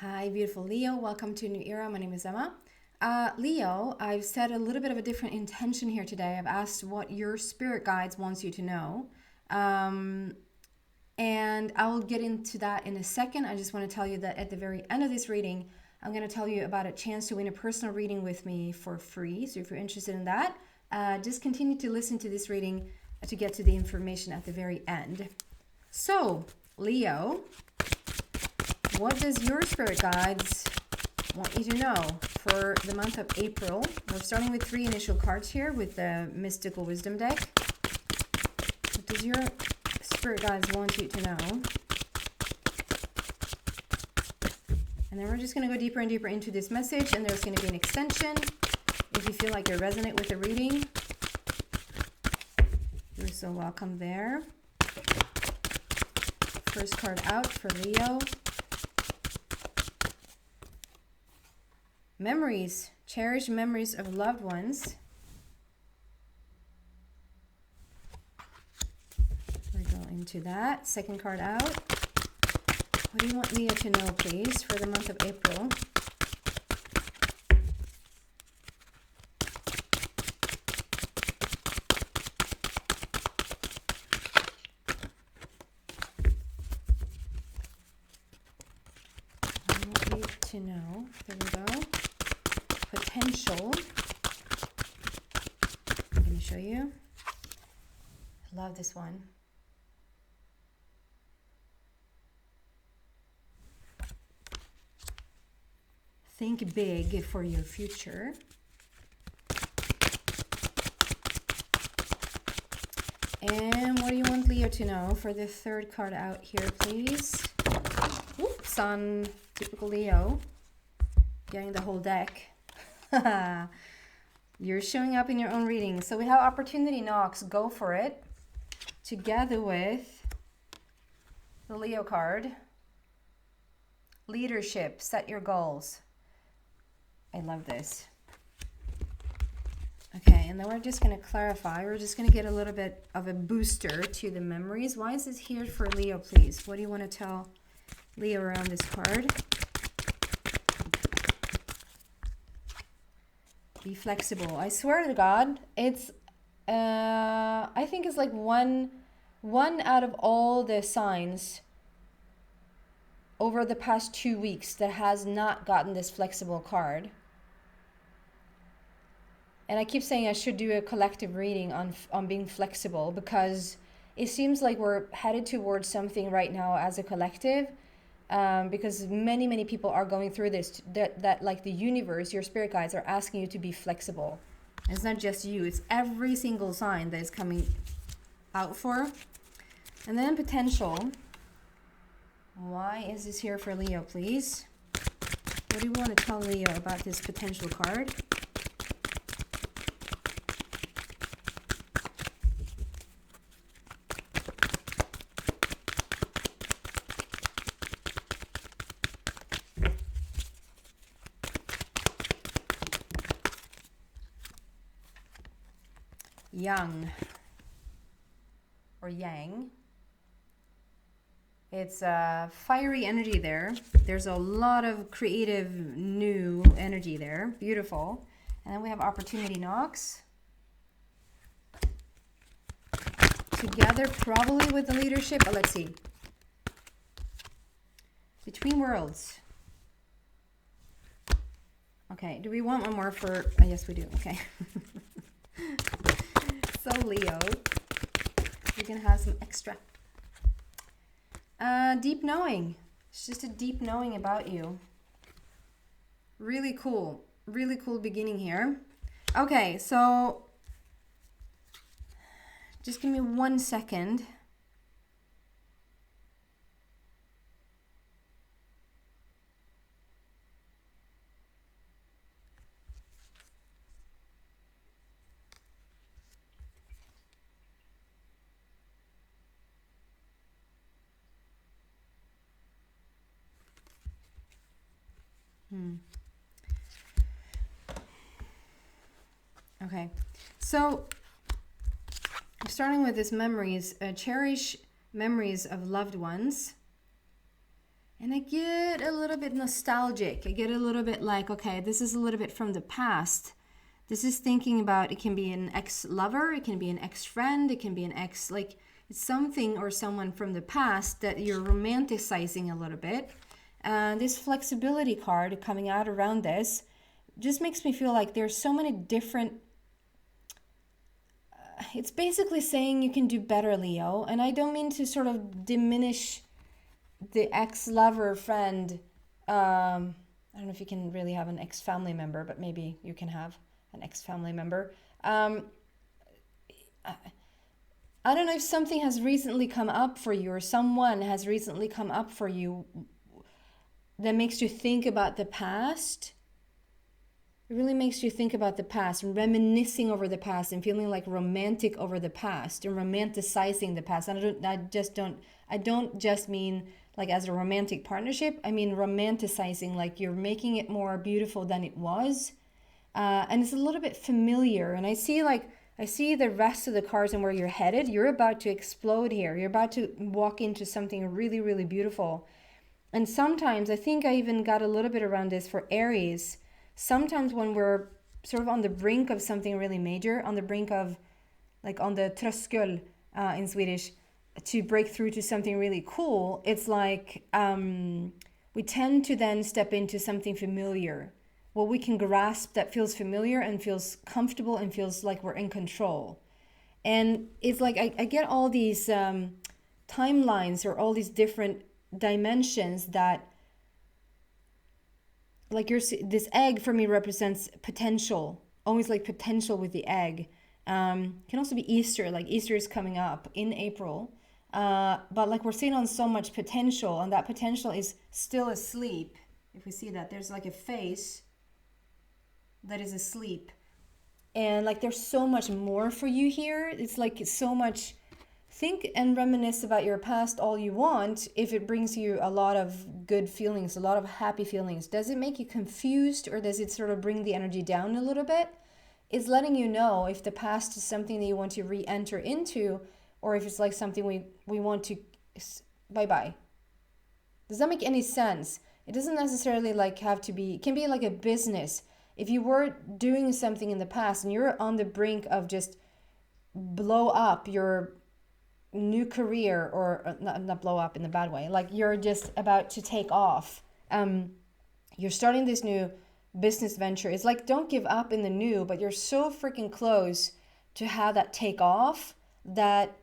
Hi, beautiful Leo. Welcome to New Era. My name is Emma. Leo, I've set a little bit of a different intention here today. I've asked what your spirit guides wants you to know. And I'll get into that in a second. I just want to tell you that at the very end of this reading, I'm going to tell you about a chance to win a personal reading with me for free. So if you're interested in that, just continue to listen to this reading to get to the information at the very end. So, Leo, what does your spirit guides want you to know for the month of April? We're starting with 3 initial cards here with the Mystical Wisdom deck. What does your spirit guides want you to know? And then we're just going to go deeper and deeper into this message, and there's going to be an extension. If you feel like you resonate with the reading, you're so welcome there. First card out for Leo. Memories, cherished memories of loved ones. We go into that. Second card out. What do you want Leo to know, please, for the month of April? I want Leo to know. There we go. Potential. I'm going to show you. I love this one. Think big for your future. And what do you want Leo to know for the third card out here, please? Oops, on typical Leo. Getting the whole deck. You're showing up in your own reading. So we have opportunity knocks. Go for it. Together with the Leo card. Leadership. Set your goals. I love this. Okay, and then we're just going to clarify. We're just going to get a little bit of a booster to the memories. Why is this here for Leo, please? What do you want to tell Leo around this card? Be flexible. I swear to God, it's, I think it's like one out of all the signs over the past 2 weeks that has not gotten this flexible card. And I keep saying I should do a collective reading on being flexible, because it seems like we're headed towards something right now as a collective. Because many people are going through this, that like the universe, your spirit guides are asking you to be flexible. And it's not just you, it's every single sign that is coming out for. And then potential. Why is this here for Leo, please? What do you want to tell Leo about this potential card? Young or yang. It's fiery energy there. There's a lot of creative new energy there. Beautiful. And then we have opportunity knocks. Together probably with the leadership. But let's see. Between worlds. Okay, do we want one more for... Oh, yes, we do. Okay. So Leo, you're going to have some extra. Deep knowing. It's just a deep knowing about you. Really cool. Really cool beginning here. Okay, so just give me 1 second. Okay, so I'm starting with this memories, cherish memories of loved ones. And I get a little bit nostalgic. I get a little bit like, okay, this is a little bit from the past. This is thinking about, it can be an ex-lover, it can be an ex-friend, it can be an ex, like it's something or someone from the past that you're romanticizing a little bit. This flexibility card coming out around this just makes me feel like there's so many different, it's basically saying you can do better, Leo. And I don't mean to sort of diminish the ex-lover friend. I don't know if you can really have an ex-family member, but maybe you can have an ex-family member. I don't know if something has recently come up for you, or someone has recently come up for you that makes you think about the past. It really makes you think about the past and reminiscing over the past and feeling like romantic over the past and romanticizing the past. I don't just mean like as a romantic partnership. I mean romanticizing, like you're making it more beautiful than it was. And it's a little bit familiar. And I see the rest of the cards and where you're headed. You're about to explode here. You're about to walk into something really, really beautiful. And sometimes, I think I even got a little bit around this for Aries. Sometimes when we're sort of on the brink of something really major, on the brink of, like on the tröskel in Swedish, to break through to something really cool, it's like we tend to then step into something familiar. What we can grasp that feels familiar and feels comfortable and feels like we're in control. And it's like I get all these timelines or all these different dimensions that, like this egg for me represents potential, always like potential with the egg. Can also be Easter, like Easter is coming up in April. But like we're sitting on so much potential, and that potential is still asleep. If we see that, there's like a face that is asleep. And like there's so much more for you here. It's like so much. Think and reminisce about your past all you want if it brings you a lot of good feelings, a lot of happy feelings. Does it make you confused, or does it sort of bring the energy down a little bit? It's letting you know if the past is something that you want to re-enter into, or if it's like something we want to bye-bye. Does that make any sense? It doesn't necessarily like have to be, it can be like a business. If you were doing something in the past and you're on the brink of just blow up your new career, or not blow up in a bad way, like you're just about to take off, you're starting this new business venture. It's like, don't give up in the new, but you're so freaking close to have that take off that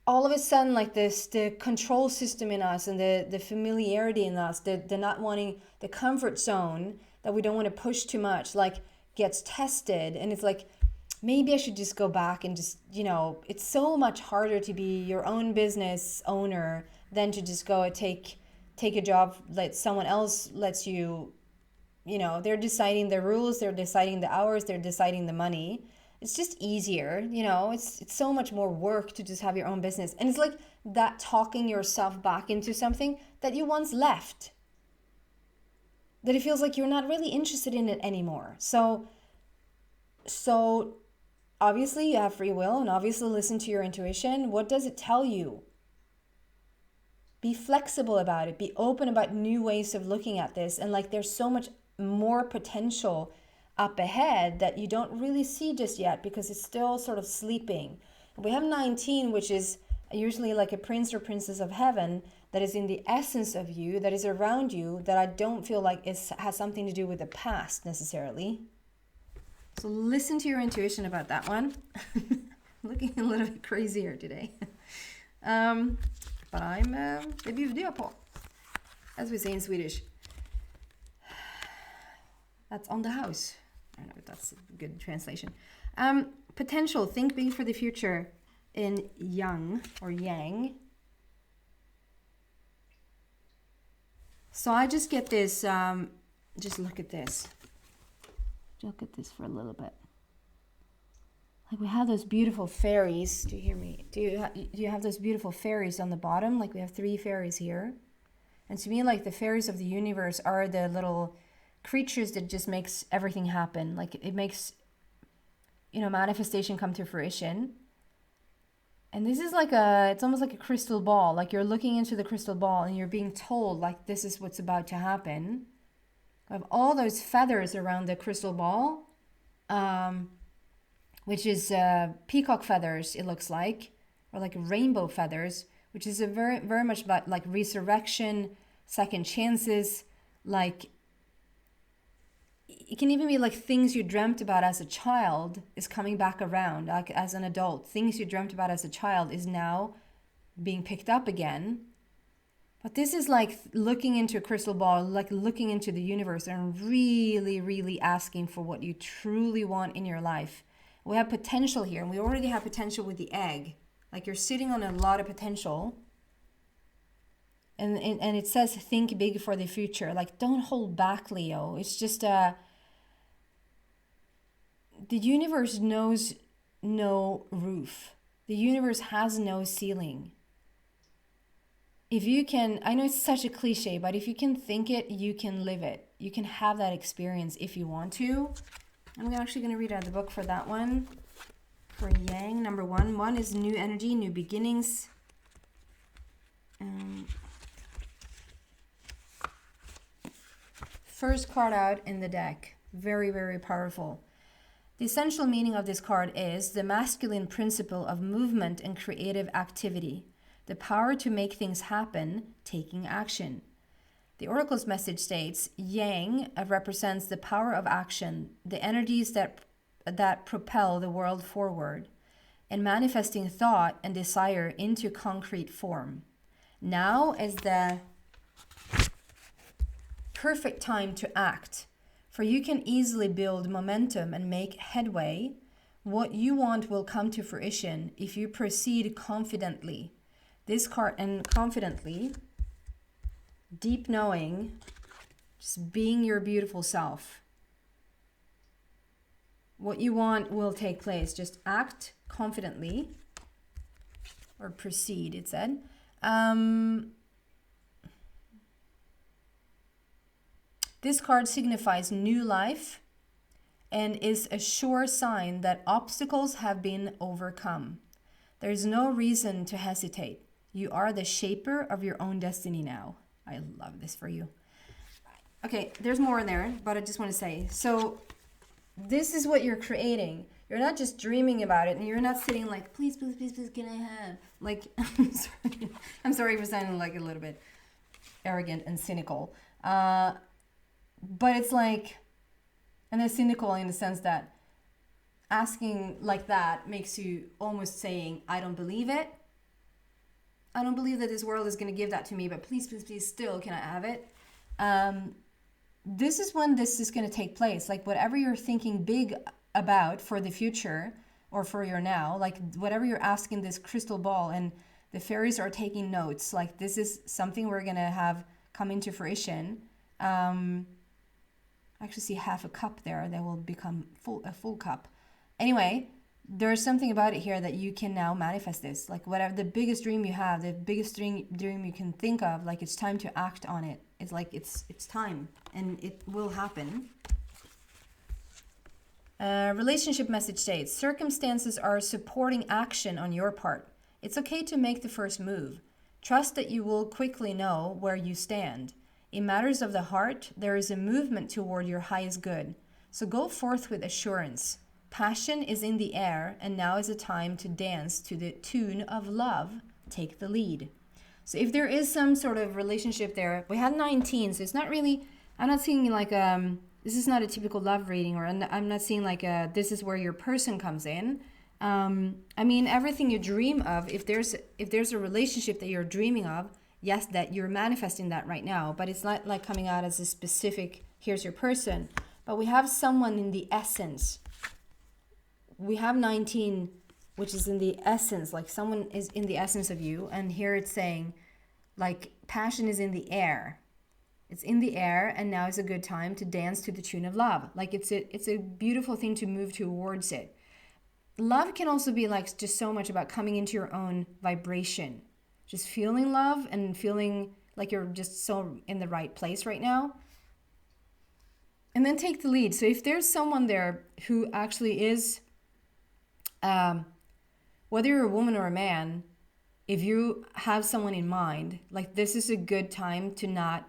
all of a sudden, like this, the control system in us and the familiarity in us, the not wanting the comfort zone that we don't want to push too much, like gets tested. And it's like, maybe I should just go back and just, it's so much harder to be your own business owner than to just go and take a job that someone else lets you, they're deciding the rules, they're deciding the hours, they're deciding the money. It's just easier, it's so much more work to just have your own business. And it's like that, talking yourself back into something that you once left, that it feels like you're not really interested in it anymore. So obviously you have free will, and obviously listen to your intuition. What does it tell you? Be flexible about it. Be open about new ways of looking at this. And like there's so much more potential up ahead that you don't really see just yet because it's still sort of sleeping. We have 19, which is usually like a prince or princess of heaven that is in the essence of you, that is around you, that I don't feel like has something to do with the past necessarily. So listen to your intuition about that one. Looking a little bit crazier today. But I'm det bjuder jag på, as we say in Swedish. That's on the house. I don't know if that's a good translation. Potential, think big for the future in yang or yang. So I just get this, just look at this. Look at this for a little bit. Like we have those beautiful fairies. Do you hear me? Do you have those beautiful fairies on the bottom? Like we have 3 fairies here. And to me, like the fairies of the universe are the little creatures that just makes everything happen. Like it makes, manifestation come to fruition. And this is like it's almost like a crystal ball. Like you're looking into the crystal ball and you're being told like this is what's about to happen. I have all those feathers around the crystal ball, which is peacock feathers, it looks like, or like rainbow feathers, which is a very, very much about like resurrection, second chances, like it can even be like things you dreamt about as a child is coming back around, like as an adult. Things you dreamt about as a child is now being picked up again. But this is like looking into a crystal ball, like looking into the universe and really, really asking for what you truly want in your life. We have potential here, and we already have potential with the egg. Like you're sitting on a lot of potential. And it says think big for the future. Like don't hold back, Leo. It's just the universe knows no roof. The universe has no ceiling. If you can, I know it's such a cliche, but if you can think it, you can live it. You can have that experience if you want to. I'm actually going to read out the book for that one. For Yang, number one. One is new energy, new beginnings. First card out in the deck. Very, very powerful. The essential meaning of this card is the masculine principle of movement and creative activity. The power to make things happen, taking action. The Oracle's message states, Yang represents the power of action, the energies that propel the world forward, and manifesting thought and desire into concrete form. Now is the perfect time to act, for you can easily build momentum and make headway. What you want will come to fruition if you proceed confidently. This card, and confidently, deep knowing, just being your beautiful self. What you want will take place. Just act confidently, or proceed, it said. This card signifies new life and is a sure sign that obstacles have been overcome. There is no reason to hesitate. You are the shaper of your own destiny now. I love this for you. Okay, there's more in there, but I just want to say, so this is what you're creating. You're not just dreaming about it, and you're not sitting like, please, please, please, please, can I have? Like, I'm sorry for sounding like a little bit arrogant and cynical. But it's like, and it's cynical in the sense that asking like that makes you almost saying, I don't believe it. I don't believe that this world is going to give that to me, but please, please, please, still, can I have it? This is when this is going to take place. Like whatever you're thinking big about for the future or for your now, like whatever you're asking this crystal ball, and the fairies are taking notes, like this is something we're going to have come into fruition. I actually see half a cup there that will become a full cup. Anyway, there's something about it here that you can now manifest this. Like whatever the biggest dream you have, the biggest dream you can think of, like it's time to act on it. It's like it's time, and it will happen. Relationship message states, circumstances are supporting action on your part. It's okay to make the first move. Trust that you will quickly know where you stand. In matters of the heart, there is a movement toward your highest good. So go forth with assurance. Passion is in the air, and now is a time to dance to the tune of love. Take the lead. So if there is some sort of relationship there, we have 19, so it's not really, I'm not seeing like, this is not a typical love reading, or I'm not seeing like this is where your person comes in. I mean, everything you dream of, if there's a relationship that you're dreaming of, yes, that you're manifesting that right now, but it's not like coming out as a specific, here's your person. But we have someone in the essence. We have 19, which is in the essence, like someone is in the essence of you. And here it's saying, like, passion is in the air. It's in the air, and now is a good time to dance to the tune of love. Like, it's a beautiful thing to move towards it. Love can also be like just so much about coming into your own vibration. Just feeling love and feeling like you're just so in the right place right now. And then take the lead. So if there's someone there who actually is whether you're a woman or a man, if you have someone in mind, like this is a good time to not,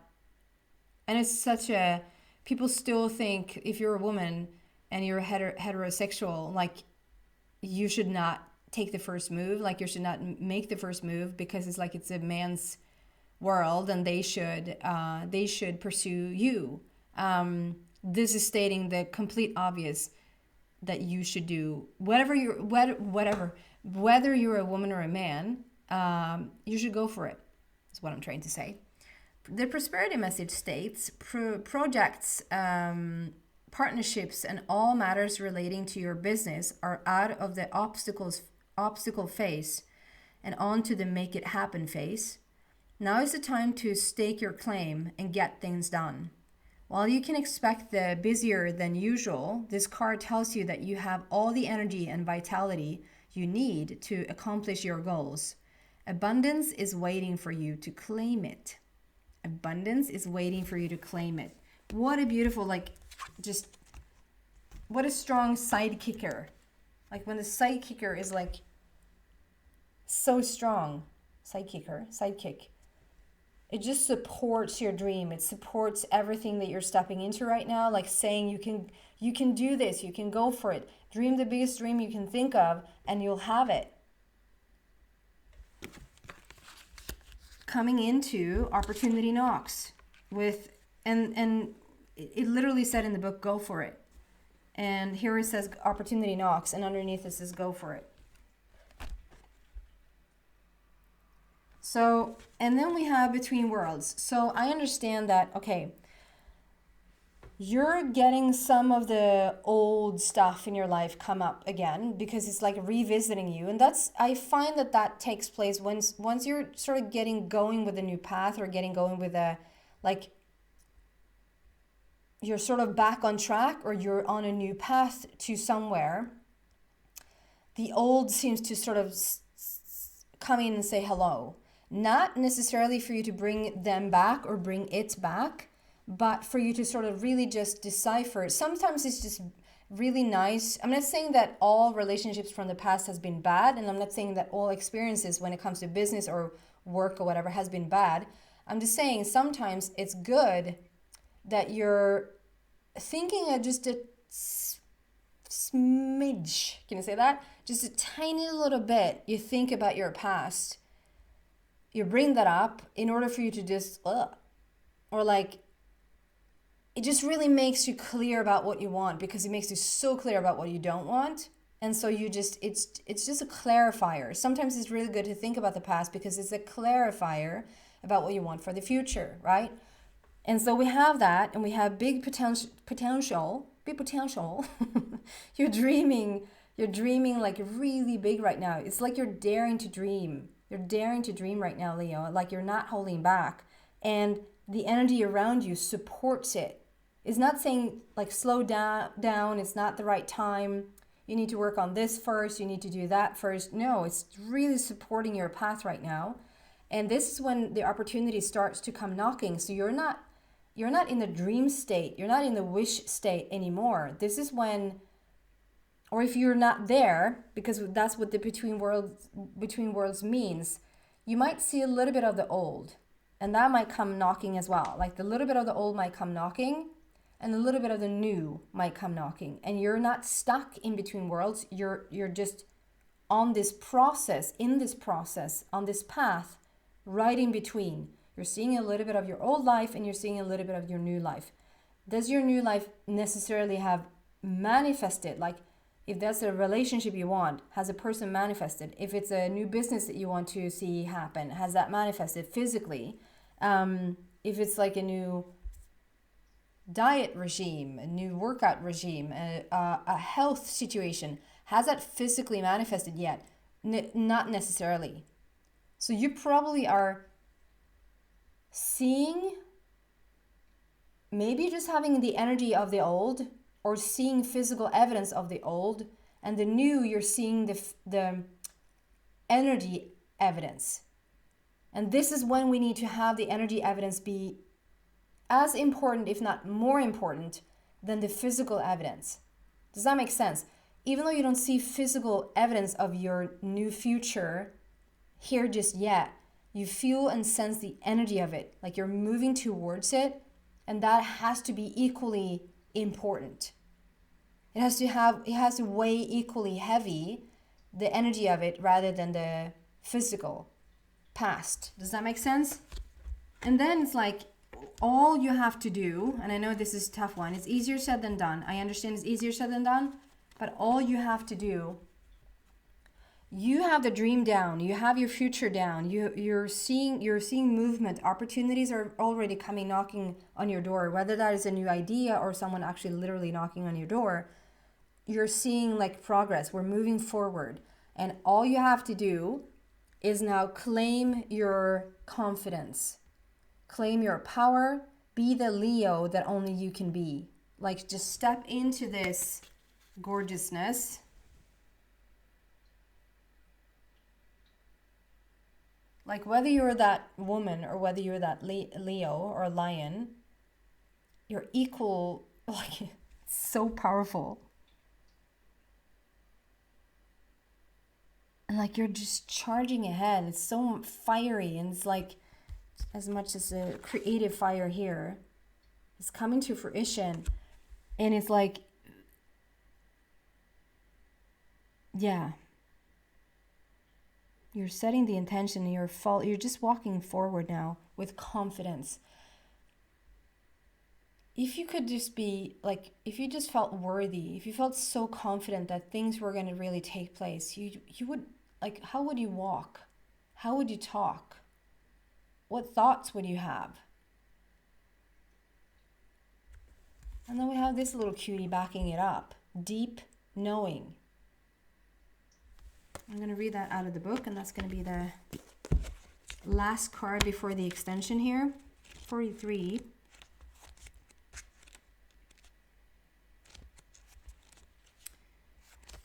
and it's such a, people still think if you're a woman and you're heterosexual, like you should not take the first move, like you should not make the first move because it's like it's a man's world and they should pursue you. This is stating the complete obvious that you should do whether you're a woman or a man, you should go for it. That's what I'm trying to say. The prosperity message states projects, partnerships, and all matters relating to your business are out of the obstacle phase and onto the make it happen phase. Now is the time to stake your claim and get things done. While you can expect the busier than usual, this card tells you that you have all the energy and vitality you need to accomplish your goals. Abundance is waiting for you to claim it. Abundance is waiting for you to claim it. What a beautiful, what a strong sidekicker. Like when the sidekicker is like so strong, sidekick. It just supports your dream. It supports everything that you're stepping into right now. Like saying you can do this, you can go for it. Dream the biggest dream you can think of and you'll have it. Coming into opportunity knocks with, and it literally said in the book, go for it. And here it says opportunity knocks, and underneath it says go for it. So, and then we have between worlds. So I understand that, okay, you're getting some of the old stuff in your life come up again because it's like revisiting you. And that's, I find that takes place once you're sort of getting going with a new path or getting going with a, like, you're sort of back on track or you're on a new path to somewhere. The old seems to sort of come in and say hello. Not necessarily for you to bring them back or bring it back, but for you to sort of really just decipher. Sometimes it's just really nice. I'm not saying that all relationships from the past has been bad, and I'm not saying that all experiences when it comes to business or work or whatever has been bad. I'm just saying sometimes it's good that you're thinking of just a smidge. Can you say that? Just a tiny little bit. You think about your past. You bring that up in order for you to just, or like, it just really makes you clear about what you want because it makes you so clear about what you don't want. And so you just, it's just a clarifier. Sometimes it's really good to think about the past because it's a clarifier about what you want for the future, right? And so we have that, and we have big potential. You're dreaming like really big right now. It's like you're daring to dream. You're daring to dream right now, Leo. Like you're not holding back. And the energy around you supports it. It's not saying like slow down, it's not the right time. You need to work on this first, you need to do that first. No, it's really supporting your path right now. And this is when the opportunity starts to come knocking. So you're not in the dream state. You're not in the wish state anymore. This is when, or if you're not there, because that's what the between worlds means, you might see a little bit of the old, and that might come knocking as well. Like the little bit of the old might come knocking, and a little bit of the new might come knocking. And you're not stuck in between worlds. You're just on this process, on this path, right in between. You're seeing a little bit of your old life and you're seeing a little bit of your new life. Does your new life necessarily have manifested? Like if that's a relationship you want, has a person manifested? If it's a new business that you want to see happen, has that manifested physically? If it's like a new diet regime, a new workout regime, a health situation, has that physically manifested yet? Not necessarily. So you probably are seeing, maybe just having the energy of the old, or seeing physical evidence of the old, and the new, you're seeing the energy evidence. And this is when we need to have the energy evidence be as important, if not more important, than the physical evidence. Does that make sense? even though you don't see physical evidence of your new future here just yet, you feel and sense the energy of it, like you're moving towards it, and that has to be equally important. It has to weigh equally heavy, the energy of it, rather than the physical past. Does that make sense? And then it's like, all you have to do, and I know this is a tough one, it's easier said than done. I understand it's easier said than done, but all you have to do, you have the dream down, you have your future down, you're seeing movement, opportunities are already coming, knocking on your door, whether that is a new idea or someone actually literally knocking on your door. You're seeing like progress, we're moving forward, and all you have to do is now claim your confidence, claim your power, be the Leo that only you can be. Like, just step into this gorgeousness. Like, whether you're that woman or whether you're that Leo or lion, you're equal. Like, it's so powerful. And like, you're just charging ahead. It's so fiery, and it's like, as much as a creative fire here, it's coming to fruition. And it's like, yeah, you're setting the intention, and you're just walking forward now with confidence. If you could just be like, if you just felt worthy, if you felt so confident that things were going to really take place, you would, like, how would you walk? How would you talk? What thoughts would you have? And then we have this little cutie backing it up. Deep knowing. I'm going to read that out of the book, and that's going to be the last card before the extension here. 43.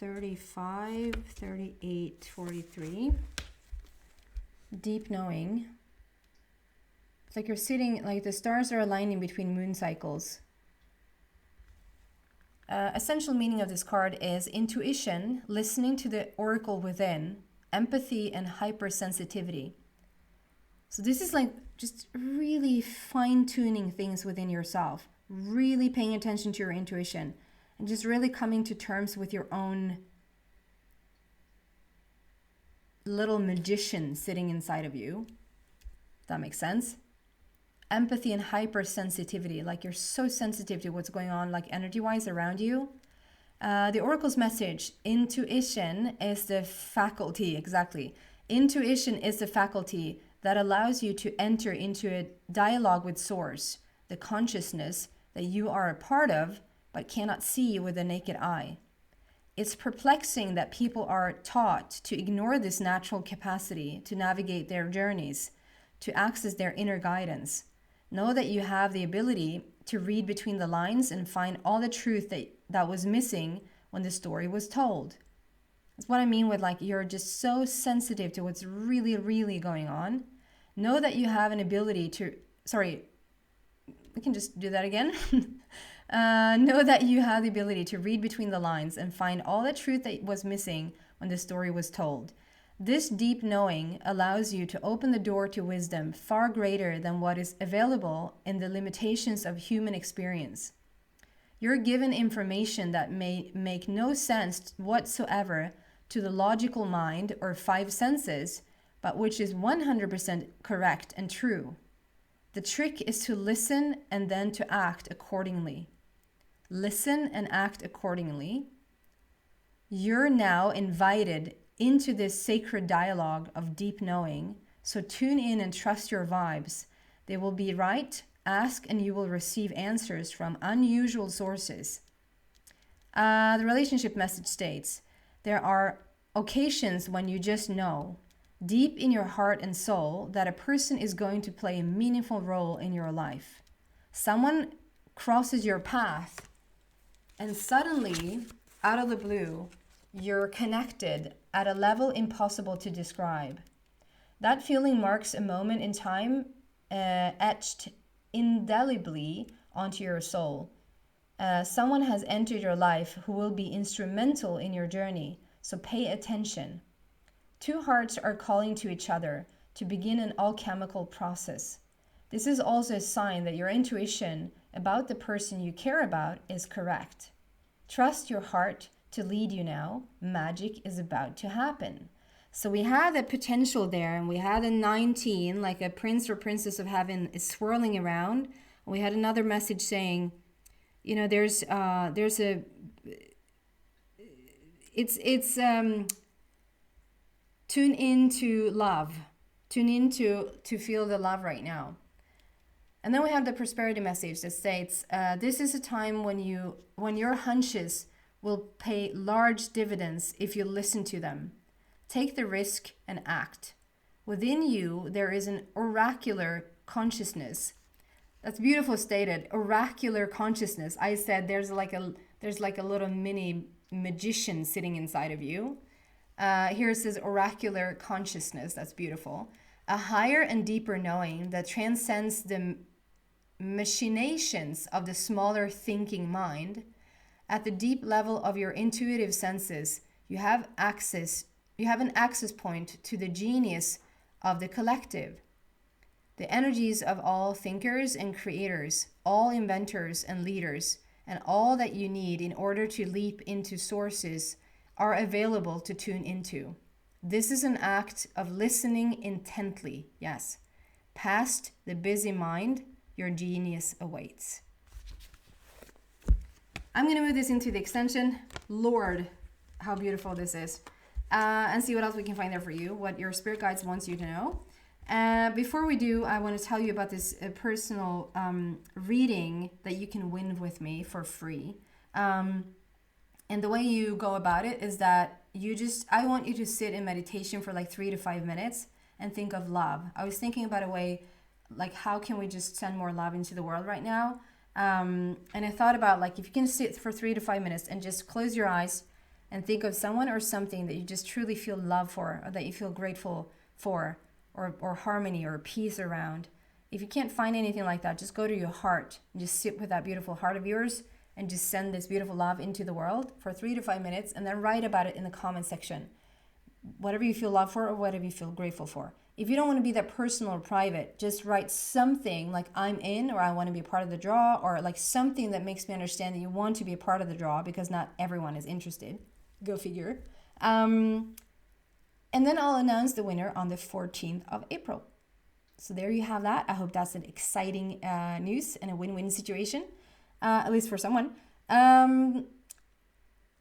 $35, $38, $43. Deep knowing. It's like you're sitting, like the stars are aligning between moon cycles. Essential meaning of this card is intuition, listening to the oracle within, empathy, and hypersensitivity. So this is like just really fine-tuning things within yourself, really paying attention to your intuition, and just really coming to terms with your own little magician sitting inside of you. If that makes sense. Empathy and hypersensitivity, like you're so sensitive to what's going on, like energy-wise around you. The oracle's message, intuition is the faculty, exactly. Intuition is the faculty that allows you to enter into a dialogue with source, the consciousness that you are a part of, but cannot see with the naked eye. It's perplexing that people are taught to ignore this natural capacity to navigate their journeys, to access their inner guidance. Know that you have the ability to read between the lines and find all the truth that was missing when the story was told. That's what I mean with, like, you're just so sensitive to what's really, really going on. Know that you have an ability to, we can just do that again. Know that you have the ability to read between the lines and find all the truth that was missing when the story was told. This deep knowing allows you to open the door to wisdom far greater than what is available in the limitations of human experience. You're given information that may make no sense whatsoever to the logical mind or five senses, but which is 100% correct and true. The trick is to listen and then to act accordingly. Listen and act accordingly. You're now invited into this sacred dialogue of deep knowing, so tune in and trust your vibes. They will be right. Ask and you will receive answers from unusual sources. The relationship message states, there are occasions when you just know, deep in your heart and soul, that a person is going to play a meaningful role in your life. Someone crosses your path, and suddenly, out of the blue, you're connected at a level impossible to describe. That feeling marks a moment in time etched indelibly onto your soul. Someone has entered your life who will be instrumental in your journey, so pay attention. Two hearts are calling to each other to begin an alchemical process. This is also a sign that your intuition about the person you care about is correct. Trust your heart to lead you now. Magic is about to happen. So we had a potential there, and we had a 19, like a prince or princess of heaven is swirling around. We had another message saying, you know, there's a, tune into love, tune into to feel the love right now. And then we have the prosperity message that states, this is a time when your hunches will pay large dividends if you listen to them. Take the risk and act. Within you, there is an oracular consciousness. That's beautiful stated. Oracular consciousness. I said there's like a little mini magician sitting inside of you. Here it says oracular consciousness. That's beautiful. A higher and deeper knowing that transcends the machinations of the smaller thinking mind. At the deep level of your intuitive senses, you have an access point to the genius of the collective. The energies of all thinkers and creators, all inventors and leaders, and all that you need in order to leap into sources are available to tune into. This is an act of listening intently, yes. Past the busy mind, your genius awaits. I'm going to move this into the extension. Lord, how beautiful this is. And see what else we can find there for you, what your spirit guides wants you to know. Before we do, I want to tell you about this personal reading that you can win with me for free. And the way you go about it is that I want you to sit in meditation for like 3 to 5 minutes and think of love. I was thinking about a way, like how can we just send more love into the world right now? And I thought about like if you can sit for 3 to 5 minutes and just close your eyes and think of someone or something that you just truly feel love for, or that you feel grateful for, or harmony or peace around. If you can't find anything like that, just go to your heart and just sit with that beautiful heart of yours and just send this beautiful love into the world for 3 to 5 minutes, and then write about it in the comment section. Whatever you feel love for or whatever you feel grateful for. If you don't want to be that personal or private, just write something like I'm in, or I want to be a part of the draw, or like something that makes me understand that you want to be a part of the draw, because not everyone is interested. Go figure. And then I'll announce the winner on the 14th of April. So there you have that. I hope that's an exciting news and a win-win situation, at least for someone. And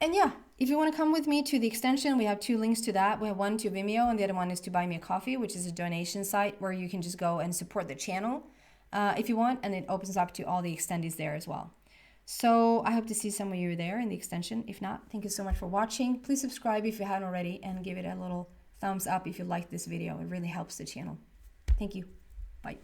yeah, if you want to come with me to the extension, we have 2 links to that. We have one to Vimeo, and the other one is to Buy Me a Coffee, which is a donation site where you can just go and support the channel if you want, and it opens up to all the extendees there as well. So I hope to see some of you there in the extension. If not, thank you so much for watching. Please subscribe if you haven't already, and give it a little thumbs up if you like this video. It really helps the channel. Thank you. Bye.